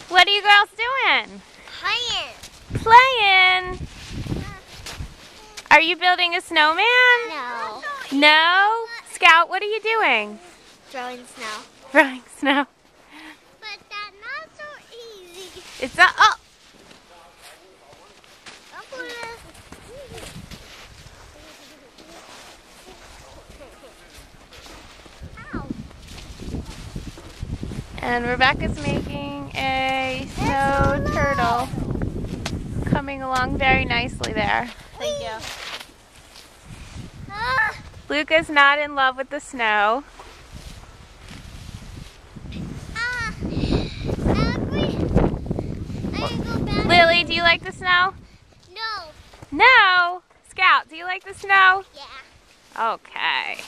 What are you girls doing? Playing. Playing. Are you building a snowman? No. No? Scout, what are you doing? Throwing snow. Throwing snow. But that's not so easy. It's not. Oh! Ow. And Rebecca's making a snow turtle. Coming along very nicely there. Thank you. Luca's not in love with the snow. Lily, do you like the snow? No. No! Scout, do you like the snow? Yeah. Okay.